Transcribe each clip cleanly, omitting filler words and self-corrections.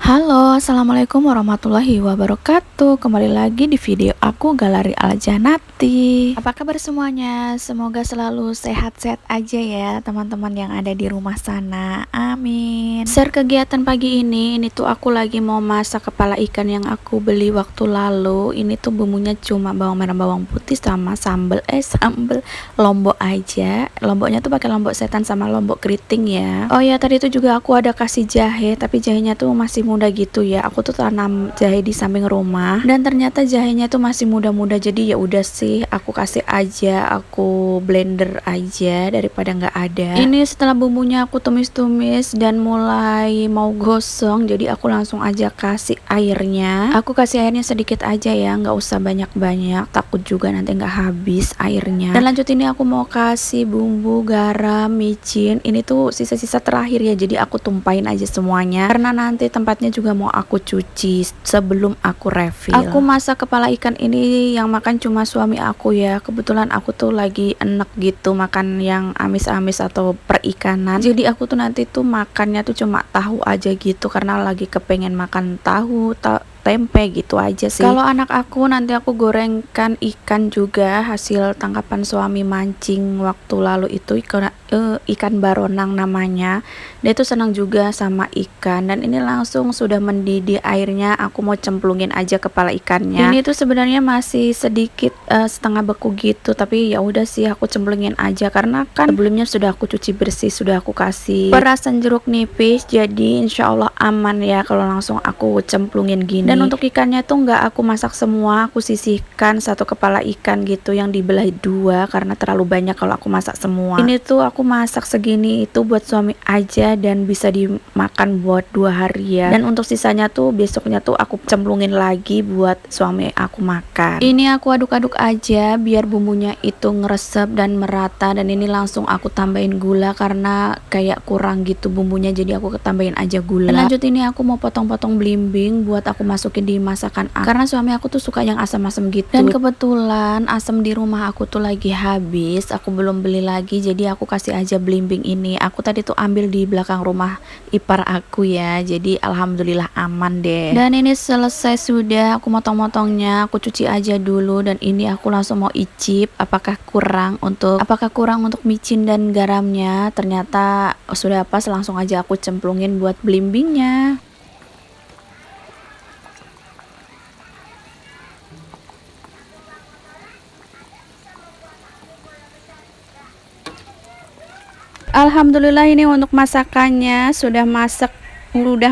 Halo, assalamualaikum warahmatullahi wabarakatuh. Kembali lagi di video aku Galeri Aljanati. Apa kabar semuanya? Semoga selalu sehat-sehat aja ya teman-teman yang ada di rumah sana. Amin. Share kegiatan pagi ini tuh aku lagi mau masak kepala ikan yang aku beli waktu lalu. Ini tuh bumbunya cuma bawang merah, bawang putih sama sambal lombok aja. Lomboknya tuh pakai lombok setan sama lombok keriting ya. Oh ya, tadi tuh juga aku ada kasih jahe, tapi jahenya tuh masih muda gitu ya. Aku tuh tanam jahe di samping rumah dan ternyata jahenya tuh masih muda-muda, jadi ya udah sih aku kasih aja, aku blender aja daripada nggak ada. Ini setelah bumbunya aku tumis-tumis dan mulai mau gosong, jadi aku langsung aja kasih airnya. Aku kasih airnya sedikit aja ya, nggak usah banyak-banyak, takut juga nanti nggak habis airnya. Dan lanjut ini aku mau kasih bumbu, garam, micin. Ini tuh sisa-sisa terakhir ya, jadi aku tumpahin aja semuanya karena nanti tempatnya juga mau aku cuci sebelum aku refill. Aku masak kepala ikan ini yang makan cuma suami aku ya. Kebetulan aku tuh lagi enek gitu makan yang amis-amis atau perikanan. Jadi aku tuh nanti tuh makannya tuh cuma tahu aja gitu karena lagi kepengen makan tahu, tempe gitu aja sih. Kalau anak aku nanti aku gorengkan ikan juga hasil tangkapan suami mancing waktu lalu itu, ikan baronang namanya. Dia tuh senang juga sama ikan dan ini langsung sudah mendidih airnya, aku mau cemplungin aja kepala ikannya. Ini tuh sebenarnya masih sedikit setengah beku gitu, tapi ya udah sih aku cemplungin aja karena kan sebelumnya sudah aku cuci bersih, sudah aku kasih perasan jeruk nipis, jadi insya Allah aman ya kalau langsung aku cemplungin gini. Dan untuk ikannya tuh nggak aku masak semua, aku sisihkan satu kepala ikan gitu yang dibelah dua karena terlalu banyak kalau aku masak semua. Ini tuh aku masak segini itu buat suami aja dan bisa dimakan buat 2 hari ya. Dan untuk sisanya tuh besoknya tuh aku cemplungin lagi buat suami aku makan. Ini aku aduk-aduk aja biar bumbunya itu ngeresep dan merata, dan ini langsung aku tambahin gula karena kayak kurang gitu bumbunya, jadi aku tambahin aja gula. Dan lanjut ini aku mau potong-potong belimbing buat aku masukin di masakan aku karena suami aku tuh suka yang asam-asam gitu. Dan kebetulan asam di rumah aku tuh lagi habis, aku belum beli lagi, jadi aku kasih aja belimbing ini. Aku tadi tuh ambil di belakang rumah ipar aku ya, jadi alhamdulillah aman deh. Dan ini selesai sudah, aku motong-motongnya, aku cuci aja dulu. Dan ini aku langsung mau icip apakah kurang untuk micin dan garamnya. Ternyata sudah pas, langsung aja aku cemplungin buat belimbingnya. Alhamdulillah ini untuk masakannya sudah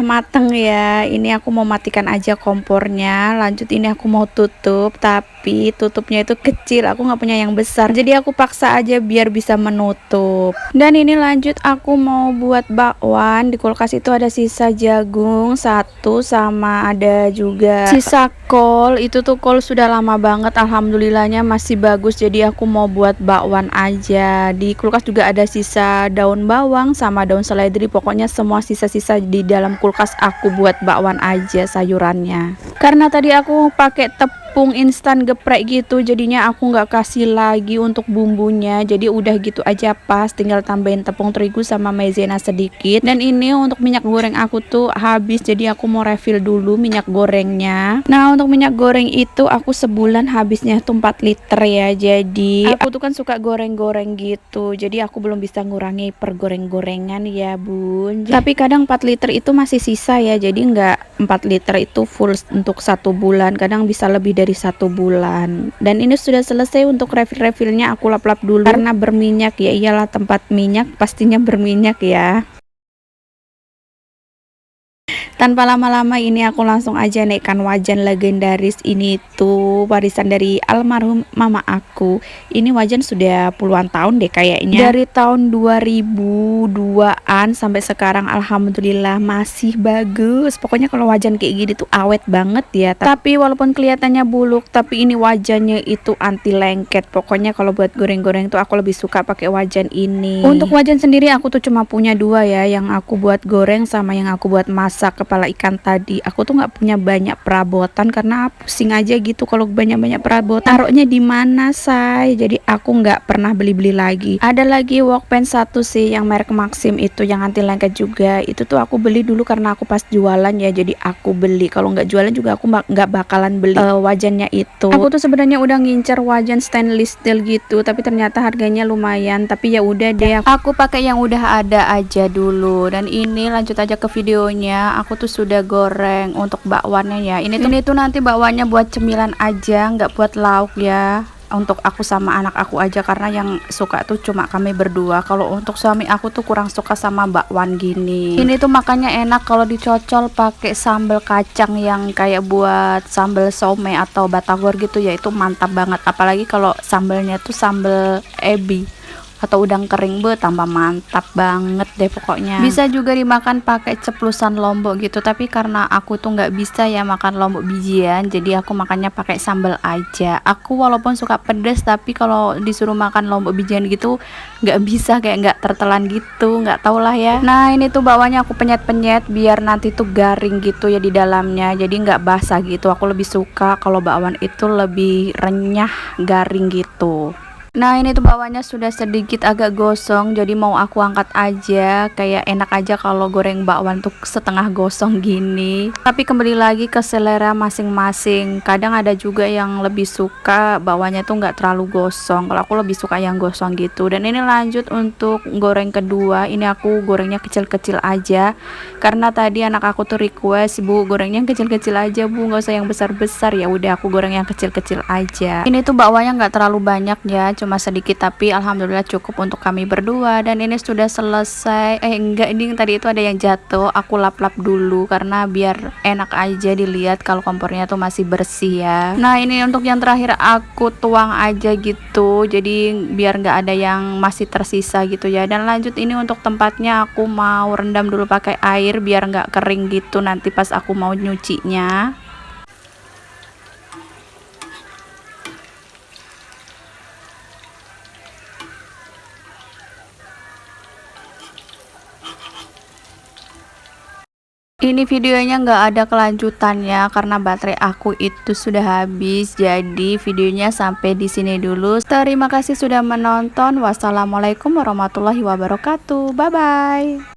mateng ya. Ini aku mau matikan aja kompornya. Lanjut ini aku mau tutup, tapi tutupnya itu kecil, aku nggak punya yang besar, jadi aku paksa aja biar bisa menutup. Dan ini lanjut aku mau buat bakwan. Di kulkas itu ada sisa jagung satu sama ada juga sisa kol. Itu tuh kol sudah lama banget, alhamdulillahnya masih bagus, jadi aku mau buat bakwan aja. Di kulkas juga ada sisa daun bawang sama daun seledri, pokoknya semua sisa-sisa di dalam kulkas aku buat bakwan aja sayurannya. Karena tadi aku pakai tepung instan geprek gitu, jadinya aku nggak kasih lagi untuk bumbunya, jadi udah gitu aja pas, tinggal tambahin tepung terigu sama maizena sedikit. Dan ini untuk minyak goreng aku tuh habis, jadi aku mau refill dulu minyak gorengnya. Nah untuk minyak goreng itu aku sebulan habisnya tuh 4 liter ya, jadi aku tuh kan suka goreng-goreng gitu, jadi aku belum bisa ngurangi pergoreng-gorengan ya bun. Tapi kadang 4 liter itu masih sisa ya, jadi nggak 4 liter itu full untuk 1 bulan, kadang bisa lebih dari 1 bulan. Dan ini sudah selesai untuk refill-refillnya, aku lap-lap dulu karena berminyak ya, iyalah tempat minyak pastinya berminyak ya. Tanpa lama-lama ini aku langsung aja naikkan wajan legendaris ini tuh warisan dari almarhum mama aku. Ini wajan sudah puluhan tahun deh kayaknya. Dari tahun 2002-an sampai sekarang alhamdulillah masih bagus. Pokoknya kalau wajan kayak gini tuh awet banget ya. Tapi walaupun kelihatannya buluk, tapi ini wajannya itu anti lengket. Pokoknya kalau buat goreng-goreng tuh aku lebih suka pakai wajan ini. Untuk wajan sendiri aku tuh cuma punya dua ya, yang aku buat goreng sama yang aku buat masak kepala ikan tadi. Aku tuh nggak punya banyak perabotan karena pusing aja gitu kalau banyak-banyak perabotan. Taruhnya di mana say? Jadi aku nggak pernah beli-beli lagi. Ada lagi workbench satu sih yang merek Maxim itu yang anti lengket juga. Itu tuh aku beli dulu karena aku pas jualan ya. Jadi aku beli. Kalau nggak jualan juga aku nggak bakalan beli wajannya itu. Aku tuh sebenarnya udah ngincer wajan stainless steel gitu, tapi ternyata harganya lumayan. Tapi ya udah deh. Aku pakai yang udah ada aja dulu. Dan ini lanjut aja ke videonya. Aku tuh sudah goreng untuk bakwannya ya. Ini tuh nanti bakwannya buat cemilan aja, nggak buat lauk ya. Untuk aku sama anak aku aja karena yang suka tuh cuma kami berdua. Kalau untuk suami aku tuh kurang suka sama bakwan gini. Ini tuh makanya enak kalau dicocol pakai sambal kacang yang kayak buat sambal somai atau batagor gitu ya, itu mantap banget. Apalagi kalau sambalnya tuh sambal ebi atau udang kering, tambah mantap banget deh pokoknya. Bisa juga dimakan pakai ceplusan lombok gitu, tapi karena aku tuh nggak bisa ya makan lombok bijian, jadi aku makannya pakai sambal aja. Aku walaupun suka pedas, tapi kalau disuruh makan lombok bijian gitu nggak bisa, kayak nggak tertelan gitu, nggak tau lah ya. Nah ini tuh bawahnya aku penyet-penyet biar nanti tuh garing gitu ya di dalamnya, jadi nggak basah gitu. Aku lebih suka kalau bakwan itu lebih renyah, garing gitu. Nah ini tuh bawahnya sudah sedikit agak gosong, jadi mau aku angkat aja. Kayak enak aja kalau goreng bakwan tuh setengah gosong gini. Tapi kembali lagi ke selera masing-masing. Kadang ada juga yang lebih suka bakwannya tuh nggak terlalu gosong. Kalau aku lebih suka yang gosong gitu. Dan ini lanjut untuk goreng kedua. Ini aku gorengnya kecil-kecil aja, karena tadi anak aku tuh request, bu gorengnya yang kecil-kecil aja bu, nggak usah yang besar-besar. Ya udah aku goreng yang kecil-kecil aja. Ini tuh bakwannya nggak terlalu banyak ya, cuma sedikit, tapi alhamdulillah cukup untuk kami berdua. Dan ini sudah selesai. Enggak, ini tadi itu ada yang jatuh, aku lap-lap dulu karena biar enak aja dilihat kalau kompornya tuh masih bersih ya. Nah ini untuk yang terakhir aku tuang aja gitu, jadi biar nggak ada yang masih tersisa gitu ya. Dan lanjut ini untuk tempatnya aku mau rendam dulu pakai air biar nggak kering gitu nanti pas aku mau nyucinya. Ini videonya nggak ada kelanjutannya karena baterai aku itu sudah habis. Jadi videonya sampai di sini dulu. Terima kasih sudah menonton. Wassalamualaikum warahmatullahi wabarakatuh. Bye bye.